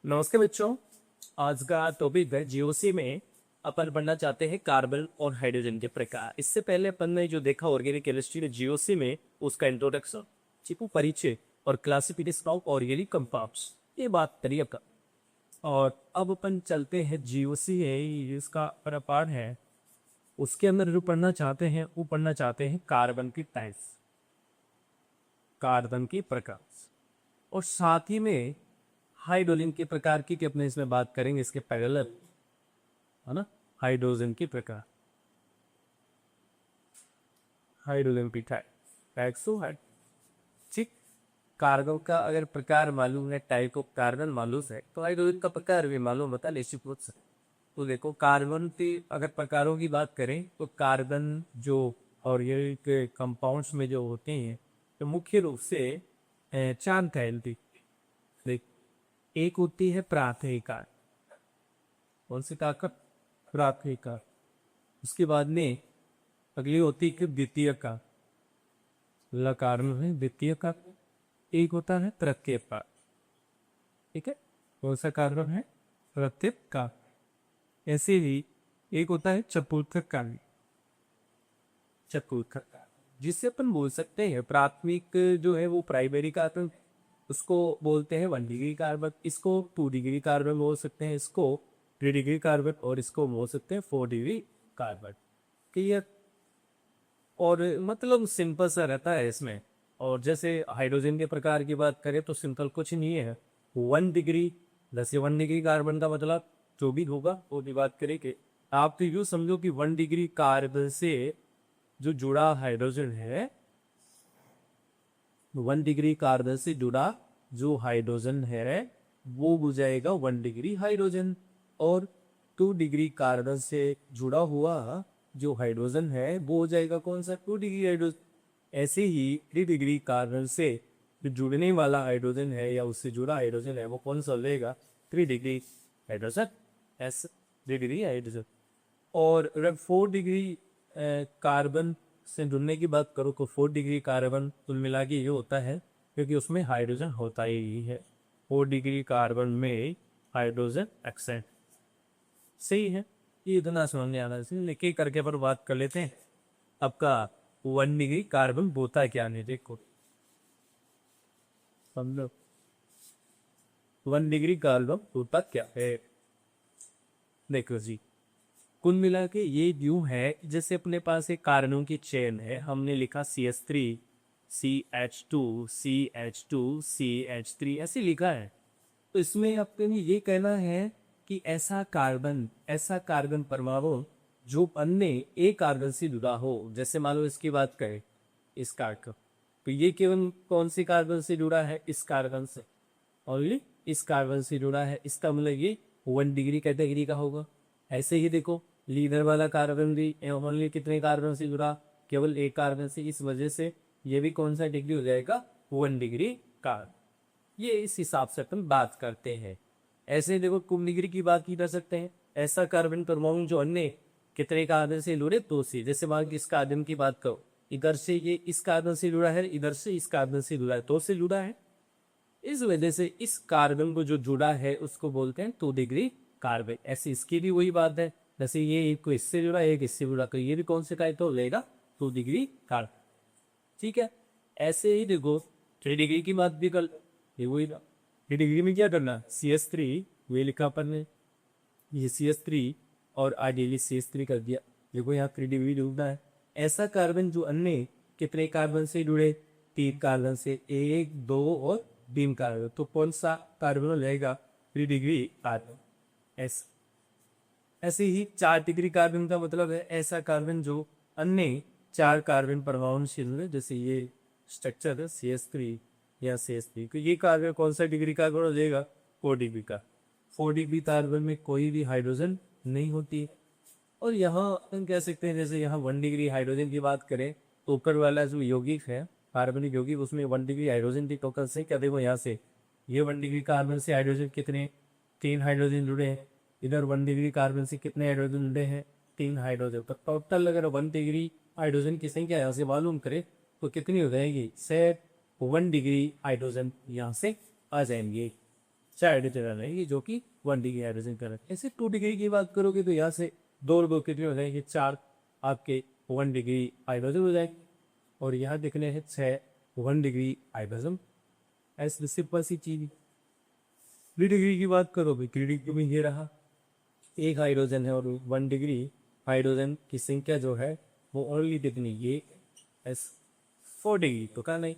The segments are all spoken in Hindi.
नमस्कार बच्चों। आज का टॉपिक है जीओसी में अपन पढ़ना चाहते हैं कार्बन और हाइड्रोजन के प्रकार। इससे पहले अपन ने जो देखा ऑर्गेनिक केमिस्ट्री में जीओसी में उसका इंट्रोडक्शन, चिपू परिचय और क्लासिफिकेशन ऑफ ऑर्गेनिक कंपाउंड्स, ये बात करी अपन। और अब अपन चलते हैं जीओसी है इसका प्रकार है, उसके अंदर जो पढ़ना चाहते हैं वो पढ़ना चाहते हैं कार्बन की टाइप्स, कार्बन की प्रकार, और साथ ही में हाइड्रोजन के प्रकार की अपने इसमें बात करेंगे इसके पैरेलल, है ना। हाइड्रोजन के प्रकार, हाइड्रोजन की टाइप्स है, ठीक। कार्बन का अगर प्रकार मालूम है, टाइप ऑफ कार्बन मालूम है, तो हाइड्रोजन का प्रकार भी मालूम होता है, निश्चित रूप से। तो देखो कार्बन के अगर प्रकारों की बात करें तो कार्बन जो ऑर्गेनिक कंपाउंड्स में जो होते हैं तो मुख्य रूप से चार कहलाती। देख, एक होती है प्राथमिक कार, कौन सी ताकत, प्राथमिक कार। उसके बाद में अगली होती है द्वितीय कार, लकार में द्वितीय कार। एक होता है तृतीय कार, ठीक है, कौन सा कार्बन है, तृतीय कार। ऐसे ही एक होता है चतुर्थ कार, चतुर्थ कार, जिससे अपन बोल सकते हैं प्राथमिक जो है वो प्राइमरी कार्बन, उसको बोलते हैं 1 डिग्री कार्बन, इसको 2 डिग्री कार्बन बोल सकते हैं, इसको 3 डिग्री कार्बन, और इसको बोल सकते हैं 4 डिग्री कार्बन। क्लियर। और मतलब सिंपल सा रहता है इसमें। और जैसे हाइड्रोजन के प्रकार की बात करें तो सिंपल कुछ नहीं है, 1 डिग्री, जैसे 1 डिग्री कार्बन का मतलब जो भी होगा वो भी बात करेंगे। आप तो यूँ समझो कि 1 डिग्री कार्बन से जो जुड़ा हाइड्रोजन है, 1 डिग्री कार्बन से जुड़ा जो हाइड्रोजन है वो हो जाएगा 1 डिग्री हाइड्रोजन। और 2 डिग्री कार्बन से जुड़ा हुआ जो हाइड्रोजन है वो हो जाएगा कौन सा, 2 डिग्री हाइड्रोजन। ऐसे ही 3 डिग्री कार्बन से जो जुड़ने वाला हाइड्रोजन है या उससे जुड़ा हाइड्रोजन है वो कौन सा हो जाएगा, 3 degree hydrogen, S 3 degree hydrogen. और अगर 4 डिग्री कार्बन से जुड़ने की बात करो तो 4 डिग्री कार्बन कुल मिला के ये होता है, क्योंकि उसमें हाइड्रोजन होता ही है। 4 डिग्री कार्बन में हाइड्रोजन एक्सेंट, सही है। ये इतना समझ में आना चाहिए, लेके करके पर बात कर लेते हैं। आपका 1 डिग्री कार्बन होता है क्या, नहीं देखो समझो 1 डिग्री कार्बन होता क्या है। देखो जी, कुल मिला के ये यूं है जैसे अपने पास एक कार्बन की चेन है, हमने लिखा CH3 CH2 CH2 CH3 ऐसे लिखा है। तो इसमें आपके लिए ये कहना है कि ऐसा कार्बन परमाणु जो अन्य एक कार्बन से जुड़ा हो, जैसे मान लो इसकी बात करें, इस कार्बन, तो ये केवल कौन सी कार्बन से जुड़ा है, इस कार्बन से, और ये इस कार्बन से जुड़ा है, इसका मतलब ये 1 डिग्री कैटेगरी का होगा। ऐसे ही देखो लीडर वाला कार्बन भी ओनली कितने कार्बन से जुड़ा, केवल एक कार्बन से, इस वजह से ये भी कौन सा डिग्री हो जाएगा, 1 डिग्री कार्बन। ये इस हिसाब से अपन बात करते हैं। ऐसे ही देखो कुल डिग्री की बात की कर सकते हैं, ऐसा कार्बन परमाणु जो अन्य कितने कार्बन से जुड़े, दो से। जैसे मान लो इस कार्बन की बात करो, इधर से ये इस कार्बन से जुड़ा है, इधर से इस कार्बन से जुड़ा है, दो से जुड़ा है। इस वजह से इस कार्बन को जो जुड़ा है उसको बोलते हैं 2 डिग्री कार्बन। ऐसे इसकी भी वही बात है, जैसे ये एक को इससे जुड़ा एक इससे जुड़ा, तो ये भी कौन से टाइप हो जाएगा, 2 डिग्री कार्बन, ठीक है। ऐसे ही देखो 3 डिग्री की बात भी कर, ये वही ना, 3 डिग्री में क्या करना, CH3 वे लिखा अपन ने, ये CH3 और आइडियली CH3 कर दिया। देखो यहाँ 3 डिग्री डूबना है। ऐसा कार्बन जो अन्य कितने कार्बन से जुड़े, 3 कार्बन से, 1 2 और 3 कार्बन, तो कौन सा कार्बन हो जाएगा, 3 डिग्री कार्बन। ऐसा ऐसे ही 4 डिग्री कार्बन का मतलब है ऐसा कार्बन जो अन्य 4 कार्बन परमाणु से जुड़े, जैसे ये स्ट्रक्चर है CH3 या CH3, तो ये कार्बन कौन सा डिग्री कार्बन हो जाएगा, 4 डिग्री का। 4 डिग्री कार्बन में कोई भी हाइड्रोजन नहीं होती। और यहाँ हम कह सकते हैं जैसे यहाँ 1 डिग्री हाइड्रोजन की बात करें तो ऊपर वाला जो यौगिक है, कार्बनिक यौगिक, उसमें 1 डिग्री हाइड्रोजन की टोटल से क्या, देखो यहाँ से ये 1 डिग्री कार्बन से हाइड्रोजन कितने, 3 हाइड्रोजन जुड़े हैं। इधर 1 डिग्री कार्बन से कितने हाइड्रोजन जुड़े हैं, 3 हाइड्रोजन। तो टोटल अगर 1 डिग्री हाइड्रोजन की संख्या यहाँ से मालूम करें तो कितनी हो जाएगी, से 1 डिग्री हाइड्रोजन यहाँ से आ जाएंगे। 4 डिग्री रहेगी जो कि 1 डिग्री हाइड्रोजन करेंगे। ऐसे 2 डिग्री की बात करोगे तो यहाँ से 2 और 2 कितने हो जाएंगे, 4 आपके 1 डिग्री हाइड्रोजन हो जाएंगे, और यहाँ देखने हैं 6 1 डिग्री हाइड्रोजन। ऐसे सिंपल सी चीज। 3 डिग्री की बात करोगे, 3 डिग्री में ये रहा, एक हाइड्रोजन है और 1 डिग्री हाइड्रोजन की संख्या जो है वो ओनली कितनी, ये एस 4 डिग्री तो का नहीं।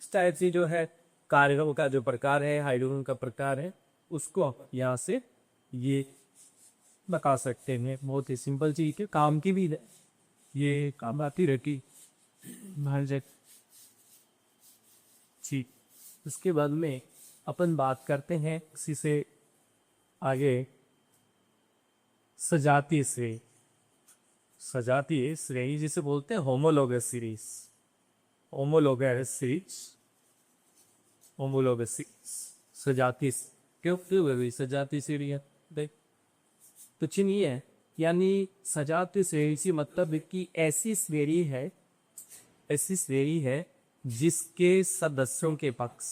इस टाइप से जो है कार्यों का जो प्रकार है, हाइड्रोजन का प्रकार है, उसको यहाँ से ये बता सकते हैं। बहुत ही सिंपल चीज है, काम की भी है, ये काम आती रहती ठीक। उसके बाद में अपन बात करते हैं इसी से आगे सजातीय श्रेणी। सजातीय श्रेणी जिसे बोलते हैं homologous series. Homologous series, homologous series, सजातीय। क्यों क्यों सजातीय श्रेणी है देख तो चिन्ह ये है, यानी सजातीय श्रेणी से मतलब कि ऐसी श्रेणी है, ऐसी श्रेणी है जिसके सदस्यों के पक्ष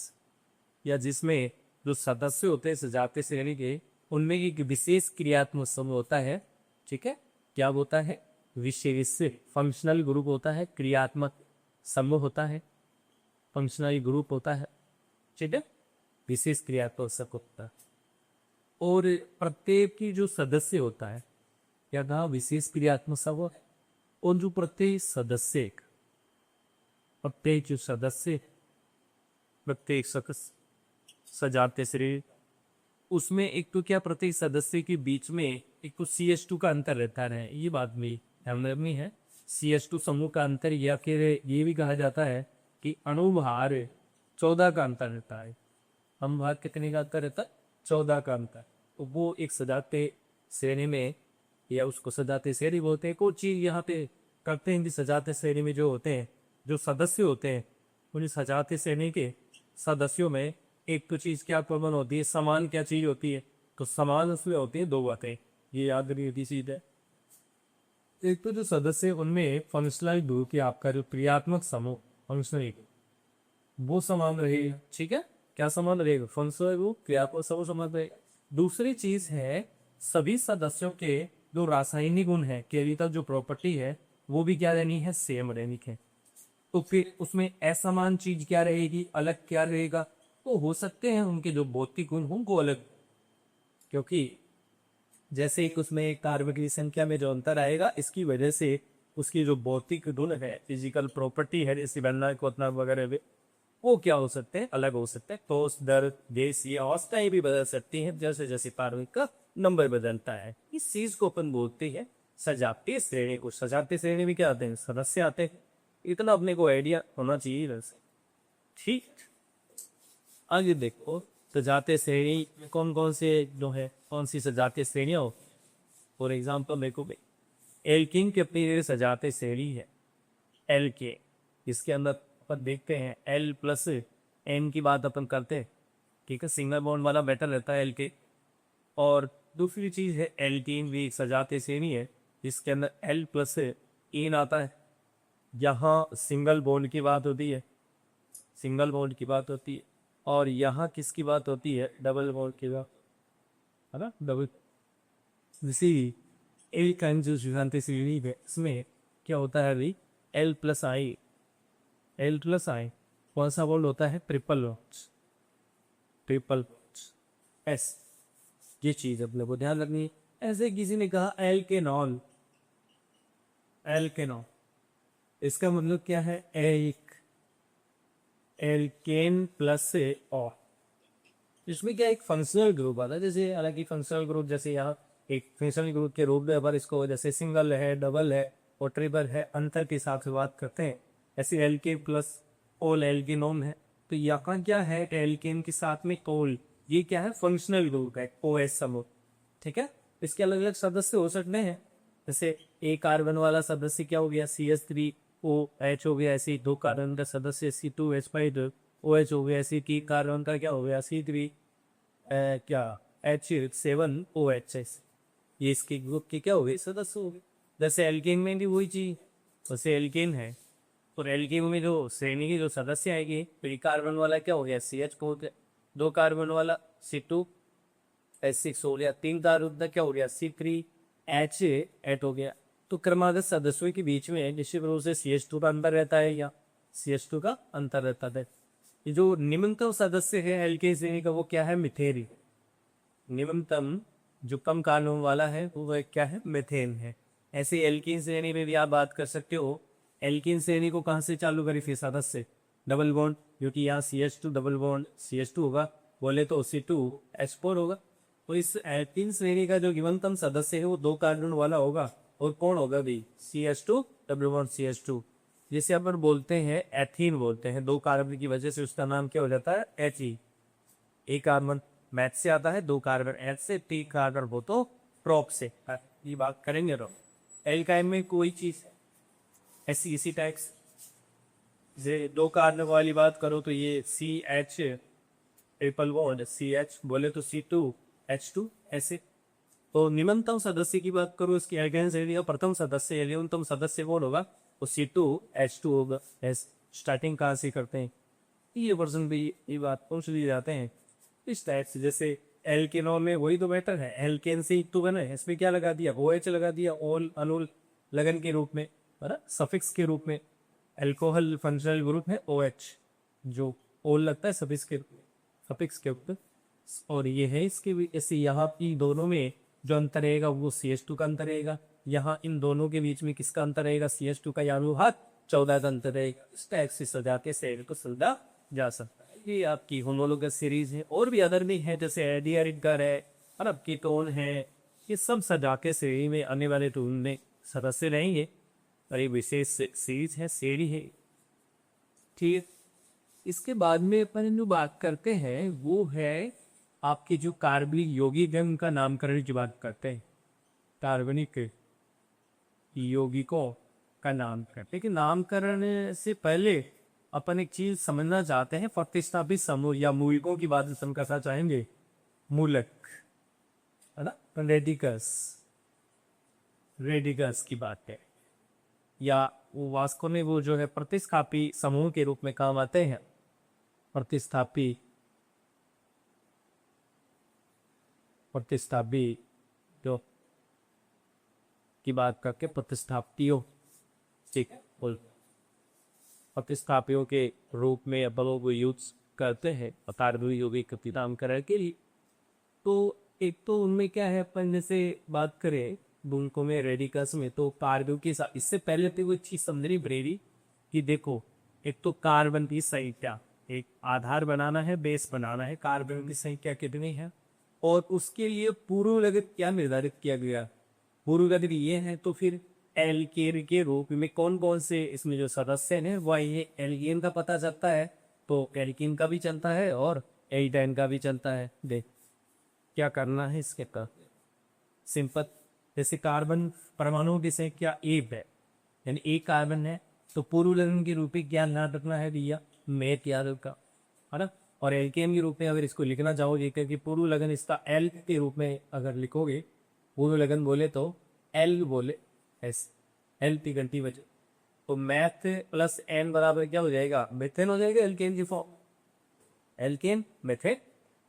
या जिसमें जो सदस्य होते हैं सजातीय श्रेणी के, उनमें एक विशेष क्रियात्मक समूह होता है। ठीक है, क्या होता है, विशेष फंक्शनल ग्रुप होता है, क्रियात्मक समूह होता है, फंक्शनल ग्रुप होता है। ठीक है, विशेष क्रियात्मक समूह होता है, और प्रत्येक की जो सदस्य होता है या कहा विशेष क्रियात्मक समूह, और जो प्रत्येक सदस्य, प्रत्येक जो सदस्य, प्रत्येक सजातीय श्रेणी, उसमें एक तो क्या प्रत्येक सदस्य के बीच में एक तो CH2 का अंतर रहता है। ये बात भी ध्यान रखनी है, CH2 समूह का अंतर, या फिर ये भी कहा जाता है कि अणुभार 14 का अंतर रहता है। अणुभार कितने का अंतर रहता है, 14 का अंतर। तो वो एक सजातीय श्रेणी में, या उसको सजातीय श्रेणी बोलते हैं। कुछ चीज यहाँ पे करते हैं कि सजातीय श्रेणी में जो होते हैं, जो सदस्य होते हैं, उन सजातीय श्रेणी के सदस्यों में एक तो चीज क्या कॉमन होती है, समान क्या चीज होती है, तो समान उसमें होती है 2 बातें, ये याद रखनी होती चीज है। एक तो जो सदस्य उनमें फंक्शनल ग्रुप की आपका जो क्रियात्मक समूह फंक्शनल वो समान रहेगा। ठीक है, क्या समान रहेगा, फंक्शनल ग्रुप क्रियात्मक समूह समान रहेगा। दूसरी चीज है सभी सदस्यों के जो रासायनिक गुण है, केमिकल जो प्रॉपर्टी है, वो भी क्या रहनी है, सेम रहनी है। तो फिर उसमें असमान चीज क्या रहेगी, अलग क्या रहेगा, तो हो सकते हैं उनके जो भौतिक गुण हों वो अलग, क्योंकि जैसे एक उसमें कार्बन की संख्या में जो अंतर आएगा, इसकी वजह से उसकी जो भौतिक गुण है, फिजिकल प्रॉपर्टी है, जैसे बनना कोतना वगैरह, वो क्या हो सकते हैं, अलग हो सकते हैं। ठोस, दर, गैस या अवस्थाएं भी बदल सकती हैं जैसे जैसे पारमाणविक का नंबर बदलता है। इस चीज को अपन बोलते हैं सजातीय श्रेणी को। सजातीय श्रेणी में क्या आते हैं, सदस्य आते हैं। इतना अपने को आइडिया होना चाहिए वैसे। ठीक, आगे देखो सजातीय श्रेणी में कौन कौन से जो है, कौन सी सजातीय श्रेणियां हो। फॉर एग्जाम्पल देखो, एल्कीन की अपनी सजातीय श्रेणी है एल्के, इसके अंदर अपन देखते हैं L प्लस N की बात अपन करते हैं। ठीक है, सिंगल बॉन्ड वाला बेटर रहता है एल्के। और दूसरी चीज है एल्कीन भी सजातीय श्रेणी है जिसके अंदर L प्लस एन आता है। यहाँ सिंगल बॉन्ड की बात होती है, सिंगल बॉन्ड की बात होती है, और यहाँ किसकी बात होती है, डबल बॉन्ड की बात है ना, डबल। इसी एल्काइन जो सजातीय श्रेणी है इसमें क्या होता है भाई, L प्लस आई, L प्लस आई कौन सा बॉन्ड होता है, ट्रिपल बॉन्ड, ट्रिपल S। ये चीज अपने को ध्यान रखनी है। ऐसे किसी ने कहा एल्केनॉल, एल्केनॉल इसका मतलब क्या है, एक एल्केन प्लस ओ। इसमें क्या एक फंक्शनल ग्रुप आता है, जैसे हालांकि फंक्शनल ग्रुप जैसे यहाँ एक फंक्शनल ग्रुप के रूप में अपन इसको जैसे सिंगल है, डबल है और ट्रिपल है, अंतर के हिसाब से बात करते हैं। ऐसे एल्केन प्लस ओल एल्केनोन है। तो यहाँ क्या है, एल्केन के साथ में कोल, ये क्या है, फंक्शनल ग्रुप है, OH समूह। ठीक है, इसके अलग अलग सदस्य हो सकते हैं। जैसे एक कार्बन वाला सदस्य क्या हो गया, CH3OH हो गया। ऐसे 2 कार्बन का सदस्य C2H5OH हो गया। ऐसे 3 कार्बन का क्या हो गया, C3 क्या H7OH। ये इसके ग्रुप के क्या हो गए, सदस्य हो गए। जैसे एल्केन में भी वही चीज, वैसे एल्केन है और एल्केन में जो श्रेणी के जो सदस्य आएंगे, फिर कार्बन वाला क्या हो गया, CH को हो गया। दो कार्बन वाला C2H6 हो गया, तीन कार्बन का क्या हो गया C3H8 हो गया। तो क्रमागत सदस्यों के बीच में निश्चित रूप से CH2 का अंतर रहता है या CH2 का अंतर रहता है। ये जो निम्नतम सदस्य है एल्केन श्रेणी का वो क्या है मिथेन। निम्नतम जो कम कार्बन वाला है वो क्या है मिथेन है। ऐसे एल्कीन श्रेणी में भी आप बात कर सकते हो। एल्कीन श्रेणी को कहाँ से चालू करें फिर सदस्य डबल बॉन्ड, क्योंकि यहाँ CH2 डबल बॉन्ड CH2 होगा, बोले तो C2H4 होगा। तो इस एल्कीन श्रेणी का जो निम्नतम सदस्य है वो दो कार्बन वाला होगा और कौन होगा भी CH2 डबल बॉन्ड CH2, जिसे अपन बोलते हैं एथीन बोलते हैं। दो कार्बन की वजह से उसका नाम क्या हो जाता है एथी। एक कार्बन मैथ से आता है, दो कार्बन एच से, तीन कार्बन हो तो प्रोप से। ये बात करेंगे तो एल्काइन में कोई चीज ऐसी इसी टैक्स जे दो कार्बन वाली बात करो तो ये CH ट्रिपल बॉन्ड CH बोले तो C2H2 ऐसे। तो निम्नतम सदस्य की बात करो इसकी एल्काइन श्रेणी का प्रथम सदस्य न्यूनतम सदस्य कौन होगा वो C2H2 होगा। स्टार्टिंग कहाँ से करते हैं ये वर्जन भी ये बात पूछ ली जाते हैं इस टाइप से। जैसे एल्केनॉल में वही तो बेटर है, एल्केन से तो बना है, इसमें क्या लगा दिया OH लगा दिया, ओल अनुल लगन के रूप में है ना, सफिक्स के रूप में। अल्कोहल फंक्शनल ग्रुप है OH जो ओल लगता है सफिक्स के रूप में, सफिक्स के रूप में। और ये है इसके भी ऐसे यहाँ की दोनों में जो अंतर रहेगा वो CH2 का अंतर रहेगा। यहाँ इन दोनों के बीच में किसका अंतर रहेगा CH2 का, यानी हाथ 14 का अंतर रहेगा। इस टाइप से सजा के सेल को सुलझा जा सकता है। ये आपकी होमोलोगस सीरीज है। और भी अदर भी है जैसे एडियारिडगर है और अब कीटोन है, ये सब सजा के श्रेणी में आने वाले टूल में सदस्य रहेंगे और ये विशेष सीरीज है श्रेणी है। ठीक, इसके बाद में अपन जो बात करते हैं वो है आपके जो कार्बनिक यौगिक है उनका नामकरण की बात करते हैं। कार्बनिक यौगिकों का नामकरण, लेकिन नामकरण से पहले अपन एक चीज समझना चाहते हैं। प्रतिस्थापित समूह या मूलकों की बात हम करना चाहेंगे। मूलक है ना, रेडिकस, रेडिकस की बात है, या वो वास्तव में वो जो है प्रतिस्थापी समूह के रूप में काम आते हैं। प्रतिस्थापी जो की बात करके प्रतिस्थापियों, ठीक है, बोल प्रतिस्थापियों के रूप में अपन को यूज करते हैं कार्बनिक यौगिक के नामकरण के लिए। तो एक तो उनमें क्या है, अपन जैसे बात करें बुनको में रेडिकस में तो कार्बन के साथ, इससे पहले तो वो चीज समझनी पड़ेगी कि देखो एक तो कार्बन की संख्या, एक आधार बनाना है, बेस बनाना है, कार्बन की संख्या कितनी है और उसके लिए पूर्व लगत क्या निर्धारित किया गया। पूर्व लगत ये है तो फिर एल्केन के रूप में कौन कौन से इसमें जो सदस्य हैं वह ये एल्केन का पता चलता है, तो एल्केन का भी चलता है और एल्डाइन का भी चलता है। देख क्या करना है इसके का सिंपल, जैसे कार्बन परमाणु की संख्या एक है यानी एक कार्बन है तो पूर्व लगन के रूप में क्या ध्यान रखना है भैया, मैथ याद का है ना। और एल्केन के रूप में अगर इसको लिखना चाहोगे क्योंकि पूर्व लगन इसका एल के रूप में अगर लिखोगे, पूर्व लगन बोले तो एल बोले एस, एल टी घंटी बचे तो मैथ प्लस एन बराबर क्या हो जाएगा, मेथेन हो जाएगा एल्केन की फॉर्म, एल्केन मेथेन।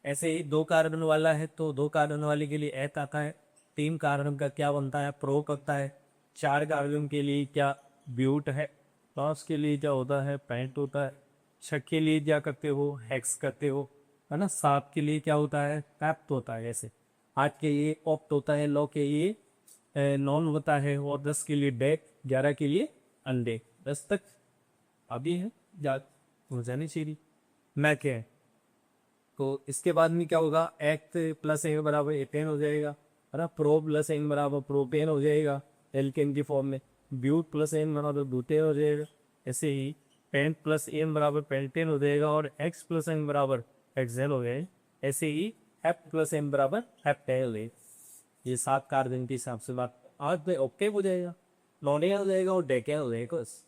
ऐसे ही दो कार्बन वाला है तो दो कार्बन वाले के लिए एथ आता है, तीन कार्बन का क्या बनता है प्रोप होता है, चार कार्बन के लिए क्या ब्यूट है, पांच के लिए क्या होता है पेंट होता है, छह के लिए क्या करते हो हेक्स करते हो है ना, सात के लिए क्या होता है पैप्ट होता है, ऐसे आठ के लिए ऑप्ट होता है, नौ के लिए नॉन होता है और 10 के लिए डेक, 11 के लिए अंडे। 10 तक अभी है याद हो जानी चाहिए मैं क्या है। तो इसके बाद में क्या होगा, एक्ट प्लस एन बराबर एटेन हो जाएगा है ना, प्रो प्लस एन बराबर प्रोपेन हो जाएगा एल्केन की फॉर्म में, ब्यूट प्लस एन बराबर ब्यूटेन हो जाएगा, ऐसे ही पेंट प्लस एन बराबर पेंटेन हो जाएगा और एक्स प्लस एन बराबर एक्सेल हो जाएगा, ऐसे ही एफ प्लस एन बराबर हेप्टेन हो जाएगा। ये 7 कार्बन के हिसाब से बात आज ओक्टेव हो जाएगा, नॉनिया हो जाएगा और डेकिया हो जाएगा बस।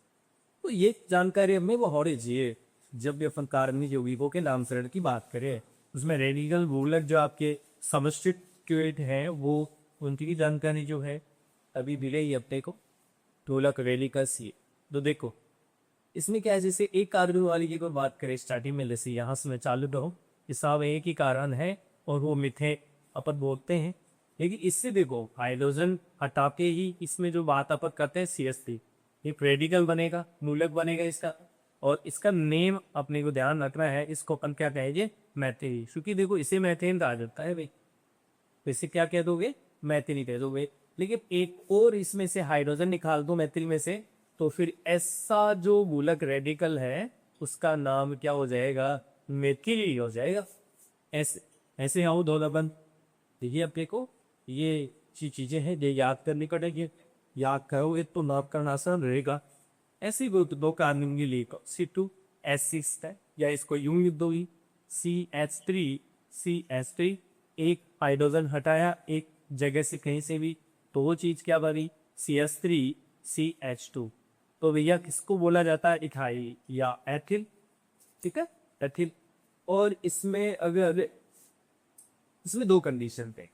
तो ये जानकारी हमें वो होनी चाहिए जब भी अपन कार्बनिक यौगिकों के नामकरण की बात करें। उसमें रेडिकल मूलक जो आपके सबस्टिट्यूएंट हैं वो उनकी जानकारी जो है अभी मिले ही अपने को, ढोलक रेडिकस ये। तो देखो इसमें क्या है, जैसे एक कार्बन वाली की कोई बात करें स्टार्टिंग में, जैसे यहाँ से मैं चालू रहूँ सब एक ही कारण है और वो मिथे अपन बोलते हैं। लेकिन इससे देखो हाइड्रोजन हटा के ही इसमें जो बात अपन करते हैं CH3, ये रेडिकल बनेगा, मूलक बनेगा इसका। और इसका नेम अपने को ध्यान रखना है, इसको अपन क्या कहेंगे, मैथेन, क्योंकि देखो इसे मैथेन कहा जाता है भाई, तो इसे क्या कह दोगे, मैथिली कह दोगे। लेकिन एक और इसमें से हाइड्रोजन निकाल दो मैथिल में से, तो फिर ऐसा जो मूलक रेडिकल है उसका नाम क्या हो जाएगा, मेथिली हो जाएगा। ऐसे ऐसे आओ दो दबन, देखिए अपने को ये चीजें हैं, ये याद करनी पड़ेगी। याद करोगे तो नाम करना आसान रहेगा। ऐसे ही दो कार्बन के लिए C2H6 है, या इसको यूं लिख दो CH3CH3, एक हाइड्रोजन हटाया एक जगह से कहीं से भी, तो वो चीज क्या बनी, CH3CH2। तो भैया किसको बोला जाता है, इथाइल या एथिल, ठीक है, एथिल। और इसमें अगर इसमें दो कंडीशन थे,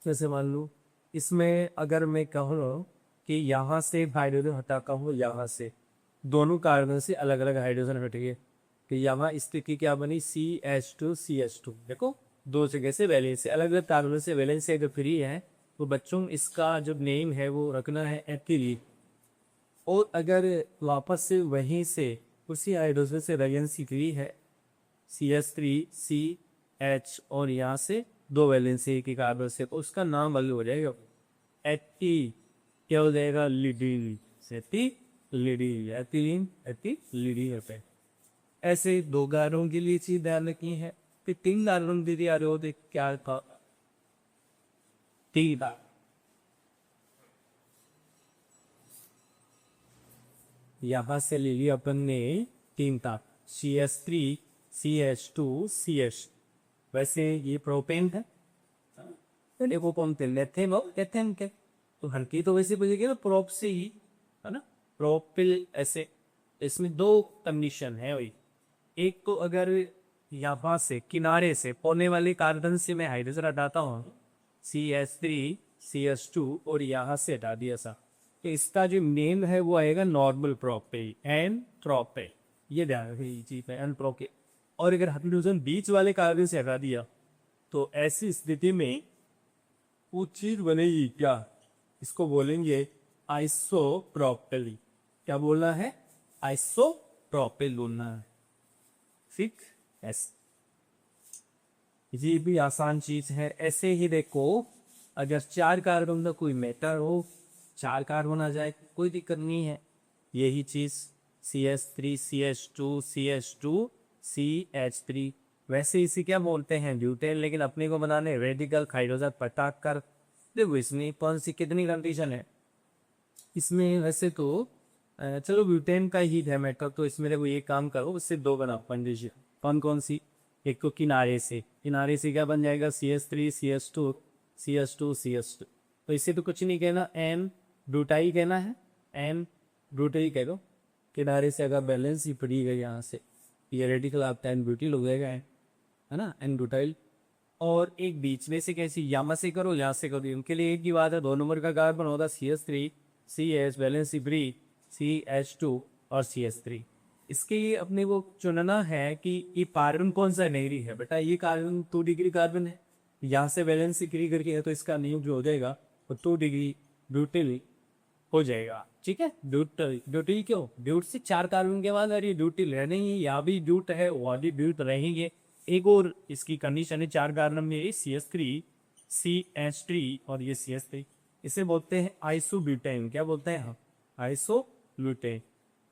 जैसे मान लो इसमें अगर मैं कहूँ कि यहाँ से हाइड्रोजन हटाता हूँ, यहाँ से दोनों कार्बन से अलग अलग हाइड्रोजन हट गए, कि यहाँ स्थिति क्या बनी, CH2CH2। देखो दो जगह से वैलेंस से अलग अलग कार्बन से वैलेंस से अगर फ्री है, तो बच्चों इसका जो नेम है वो रखना है एथिलीन। और अगर वापस से वहीं से उसी हाइड्रोजन से वैलेंसी फ्री है, CH3CH, और यहाँ से दो वैलेंसी की कार्बन से, तो उसका नाम अलग हो जाएगा, एथी क्या हो जाएगा, लिडीन, लिडीन, एथिलीन, एथिलीन पे। ऐसे दो गारों के लिए चीज ध्यान रखी है। फिर तीन गारों दीदी आ रहे हो, देख क्या था, तीन यहां से ले लिया अपन ने तीन था, CH3CH2CH। वैसे ये प्रोपेन है, देखो कौन थे, लेथेन और एथेन के, तो हल्की तो वैसे बजेगी ना प्रोप से ही, है ना, प्रोपिल ऐसे। इसमें दो कंडीशन है वही, एक तो अगर यहाँ से किनारे से पौने वाले कार्बन से मैं हाइड्रोजन हटाता हूँ, CH3CH2, और यहाँ से हटा दिया सा, तो इसका जो नेम है वो आएगा नॉर्मल प्रोपे, एन प्रोपे, ये ध्यान रखिए चीज है, एन प्रोपे। और अगर हाइड्रोजन बीच वाले कार्बन से हटा दिया, तो ऐसी स्थिति में वो चीज बनेगी क्या, इसको बोलेंगे आइसोप्रोपेली। क्या बोलना है, आइसोप्रोपेल बोलना है, ठीक। ऐसे ये भी आसान चीज है। ऐसे ही देखो, अगर चार कार्बन का कोई मेटर हो, चार कार्बन आ जाए कोई दिक्कत नहीं है, यही चीज CH3CH2CH2CH3। वैसे इसी क्या बोलते हैं, ब्यूटेन, लेकिन अपने को बनाने रेडिकल हाइड्रोजन पटाख कर। देखो इसमें कौन सी कितनी कंडीशन है इसमें, वैसे तो चलो ब्यूटेन का ही है मैटर, तो इसमें देखो ये काम करो, उससे दो बना कंडीशन। कौन कौन सी, एक तो किनारे से क्या बन जाएगा, CH3CH2CH2CH2। तो इससे तो कुछ नहीं कहना, एन ब्यूटाइल कहना है, एन ब्यूटाइल कह दो। किनारे से अगर बैलेंस ही पड़ी गई यहाँ से, ये रेडिकल आपका एन ब्यूटिल हो जाएगा, है ना, एन ब्यूटाइल। और एक बीच में से कैसी, यहाँ से करो यहाँ से करो, उनके लिए एक ही बात है, दो नंबर का कार्बन होगा CH3CH बैलेंस फ्री, CH2 और CH3। इसके लिए अपने को चुनना है कि ये कार्बन कौन सा नहीं है बेटा, ये कार्बन 2 डिग्री कार्बन है, यहाँ से बैलेंस फ्री करके है, तो इसका नियम जो हो जाएगा वो 2 डिग्री ब्यूटिल हो जाएगा, ठीक है। ब्यूटिल क्यों, ब्यूट से चार कार्बन के बाद अरे ब्यूटिल रहने ही, यहाँ भी ब्यूट है वहाँ भी ब्यूट रहेंगे। एक और इसकी कंडीशन है, चार कार्बन में CH3CH3 और ये CH3, इसे बोलते हैं आइसोब्यूटेन। क्या बोलते हैं, आइसोब्यूटेन।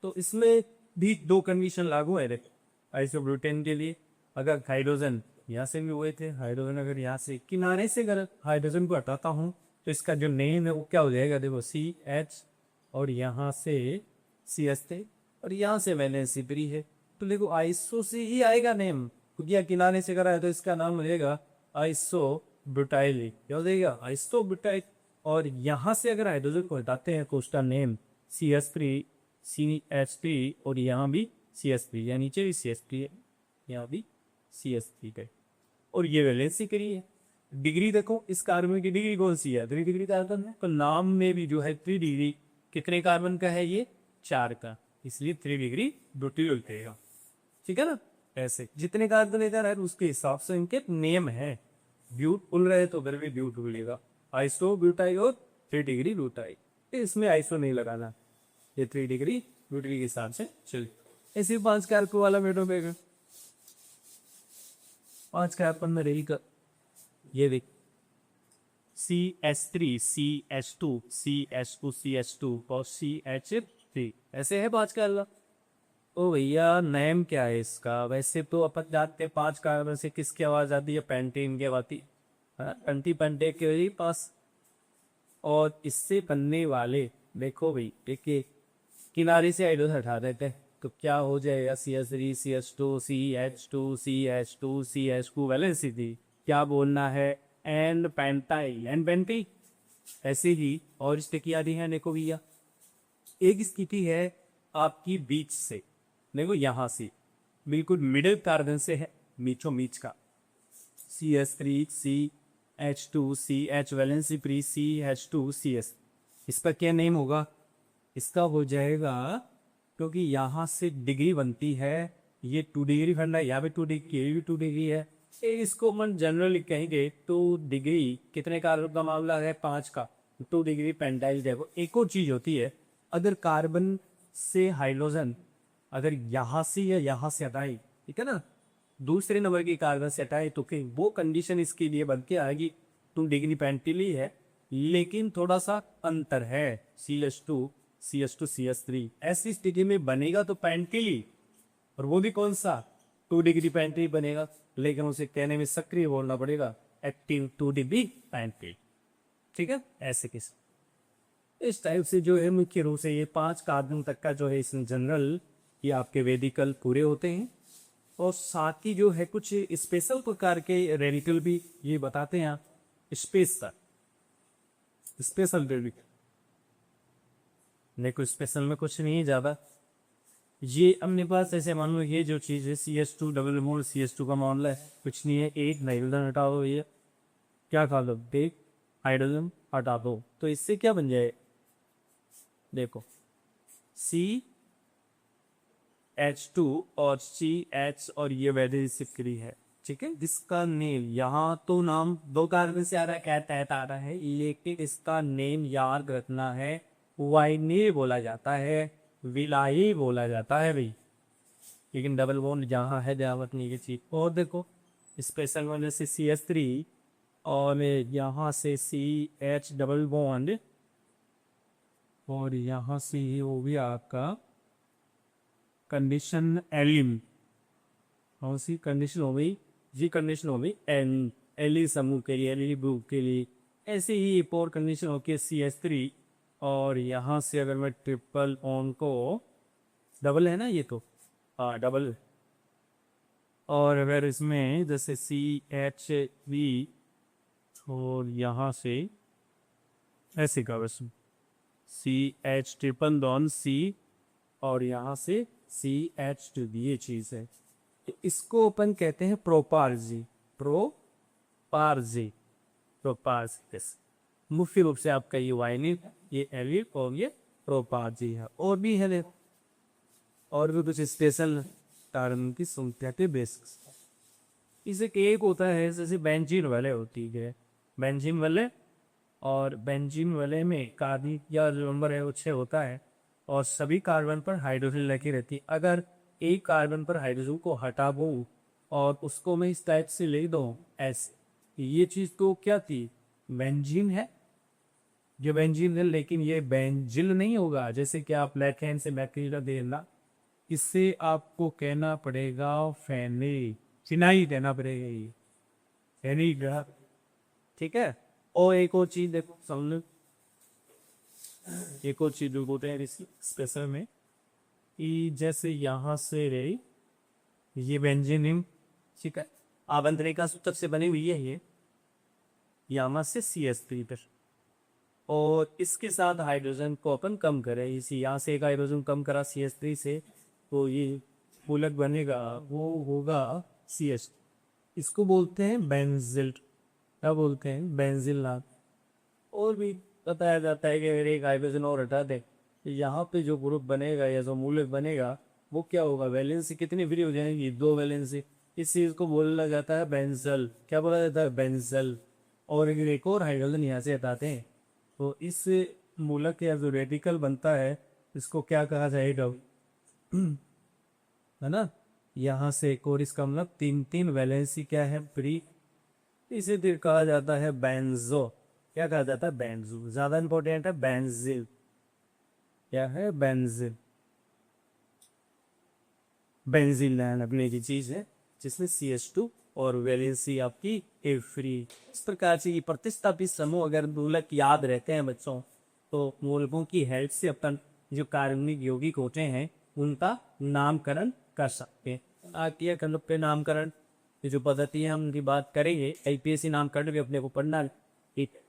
तो इसमें भी दो कंडीशन लागू है देखो, आइसोब्यूटेन के लिए अगर हाइड्रोजन यहाँ से भी हुए थे, हाइड्रोजन अगर यहाँ से किनारे से अगर हाइड्रोजन को हटाता हूँ, तो इसका जो नेम है वो क्या हो जाएगा, देखो CH, और यहाँ से CH3, और यहाँ से वैलेंसी फ्री है, तो देखो आइसो से ही आएगा नेम, क्योंकि किनारे से करा है, तो इसका नाम मिलेगा आइसोब्यूटाइल, क्या हो जाएगा, आइसोब्यूटाइल। और यहाँ से अगर हाइड्रोजन को हटाते हैं, तो उसका नेम CH3 और यहाँ भी CH3, या नीचे भी CH3 है, यहाँ भी CH3 है, और ये वैलेंसी फ्री है। डिग्री देखो, इस कार्बन की डिग्री कौन सी है, 3 डिग्री कार्बन है, तो नाम में भी जो है 3 डिग्री, कितने कार्बन का है ये, 4 का, इसलिए 3 डिग्री ब्यूटिल होगा, ठीक है ना। ऐसे जितने कार्बन इधर है उसके हिसाब से इनके नेम है। ब्यूट बोल रहे तो उधर भी ब्यूट बोलेगा। आइसो ब्यूटाई और 3 डिग्री ब्यूटाई, इसमें आइसो नहीं लगाना, ये 3 डिग्री ब्यूटाई के हिसाब से चलिए। ऐसे 5 कार्बन वाला मेटो पेगा, 5 कार्बन में रहेगा ये देख CH3 CH2 CH2 CH2 और CH3, ऐसे है 5 कार्बन। ओ भैया नेम क्या है इसका? वैसे तो अपन जानते हैं 5 कार्बन से किसकी आवाज आती है? पेंटेन की आती है, पेंटी पेंटे के पास। और इससे बनने वाले देखो भाई, देखिए किनारे से हाइड्रोजन हटा देते हैं तो क्या हो जाएगा? CH3 CH2 CH2 CH2 CH2 valency थी, क्या बोलना है? एंड पेंटाइल एंड पेंटी, ऐसे ही। और स्थिति आ रही है देखो भैया, एक स्थिति है आपकी बीच से, देखो यहाँ से बिल्कुल मिडिल कार्बन से है, मीचो मीच का CH3 CH2 CH valency free CH2 CS, इसका क्या नेम होगा? इसका हो जाएगा, क्योंकि यहाँ से डिग्री बनती है, ये 2 डिग्री फंडा है, यहाँ पे 2 डिग्री, ये भी 2 डिग्री है। इसको मन जनरली कहेंगे तो डिग्री कितने कार्बन का मामला है? 5 का, 2 डिग्री पेंटाइल। देखो एक और चीज होती है, अगर कार्बन से हाइड्रोजन अगर यहाँ से या यहाँ से हटाए, ठीक है ना, दूसरे नंबर की कार्बन से हटाए तो कि वो कंडीशन इसके लिए बन के आएगी 2 डिग्री पेंटिल ही है, लेकिन थोड़ा सा अंतर है, CH2 CH2 CH3। ऐसी स्थिति में बनेगा तो पेंटिल ही, और वो भी कौन सा? 2 डिग्री पेंटिल बनेगा, लेकिन उसे कहने में सक्रिय बोलना पड़ेगा, एक्टिव 2 डिग्री पेंटिल। ठीक है, ऐसे किस इस टाइप से जो है मुख्य रूप से ये 5 कार्बन तक का जो है इस जनरल ये आपके वेदिकल पूरे होते हैं। और साथ ही जो है कुछ स्पेशल प्रकार के रेडिकल भी ये बताते हैं, स्पेशल स्पेशल रेडिकल। देखो स्पेशल में कुछ नहीं ज़्यादा, ये अपने पास ऐसे मान लो ये जो चीज़ है CH2 डबल बॉन्ड CH2 का मामला है, कुछ नहीं है, एक हाइड्रोजन हटाओ, ये क्या खा लो, एक हाइड्रोजन हटा दो, तो इससे क्या बन जाए? देखो CH2 और CH और ये वैलेंसी है, ठीक है। जिसका नेम यहाँ तो नाम 2 कार्बन से आ रहा है, क्या तहत आ रहा है, लेकिन इसका नेम याद रखना है, वाइने बोला जाता है, विलाई बोला जाता है भाई, लेकिन डबल बॉन्ड जहाँ है जहाँ नहीं की चीज। और देखो स्पेशल वजह से CH3 और यहाँ से CH डबल बॉन्ड, और यहाँ से ही वो भी आपका कंडीशन एलिम, कौन सी कंडीशन हो गई जी? कंडीशन हो गई एन एली समूह के लिए, एली ग्रुप के लिए। ऐसे ही एक और कंडीशन होती है CH3, और यहाँ से अगर मैं ट्रिपल ऑन को, डबल है ना ये तो, हाँ डबल। और अगर इसमें जैसे CH3 और यहाँ से ऐसे का बस CH ट्रिपल ऑन C, और यहाँ से CH2, ये चीज़ है, इसको अपन कहते हैं प्रोपार्जी, प्रोपार्जी, प्रोपार्जी। मुख्य रूप से आपका ये वाइनिल, ये एलिल और ये प्रोपार्जी है। और भी है देखो, और भी कुछ स्पेशल कार्बन की संख्या के बेसिस। इसे एक होता है जैसे बेंजीन वाले होती है, बेंजीन वाले, और बेंजीन वाले में कार्बन या जो नंबर है वो 6 होता है, और सभी कार्बन पर हाइड्रोजन लगी रहती है। अगर एक कार्बन पर हाइड्रोजन को हटा दो और उसको मैं इस टाइप से ले दो ऐसे, ये चीज़ तो क्या थी? बेंजीन है, ये बेंजीन है, लेकिन ये बेंजिल नहीं होगा। जैसे कि आप लेफ्ट हैंड से बैक्टीरिया देना, इससे आपको कहना पड़ेगा फेनी, फिनाइल देना पड़ेगा, ये फेनी, ठीक है। और एक और चीज देखो समझ, एक और चीज जो बोलते हैं इसी स्पेशल में कि जैसे यहाँ से रे ये बेंजीन, ठीक है, आबंतरिका सूत्र से बनी हुई है ये, यहाँ से CH3 पर, और इसके साथ हाइड्रोजन को अपन कम करें, इसी यहाँ से एक हाइड्रोजन कम करा CH3 से, तो ये फूलक बनेगा, वो होगा CH, इसको बोलते हैं बेंजिल, क्या बोलते हैं? बेंजिल नाम। और भी बताया जाता है कि अगर एक हाइड्रोजन और हटा दे, यहाँ पे जो ग्रुप बनेगा या जो मूलक बनेगा वो क्या होगा, वैलेंसी कितनी फ्री हो जाएंगी, 2 वैलेंसी। इस चीज को बोला जाता है बेंजल। क्या बोला जाता है, बेंजल। और एक और हाइड्रोजन यहाँ से हटाते हैं तो इस मूलक या जो रेडिकल बनता है इसको क्या कहा जाएगा, है ना। यहाँ से एक और इसका मतलब तीन तीन वैलेंसी क्या है, फ्री। इसे फिर कहा जाता है बेंजो। क्या कहा जाता है, बेंजो। ज्यादा इंपॉर्टेंट है बेंजिल। क्या है, बेंजिल। बेंजीन नाम अपने की चीज है जिसमें CH2 और वैलेंसी आपकी ए फ्री। इस प्रकार से ये प्रतिस्थापित समूह अगर मूलक याद रहते हैं बच्चों तो मूलकों की हेल्प से अपन जो कार्बनिक यौगिक होते हैं उनका नामकरण कर सकते हैं। किया खंड पे नामकरण, ये जो पद्धति है हम उनकी बात करेंगे, IPSC नामकरण भी अपने को पढ़ना है। ठीक है।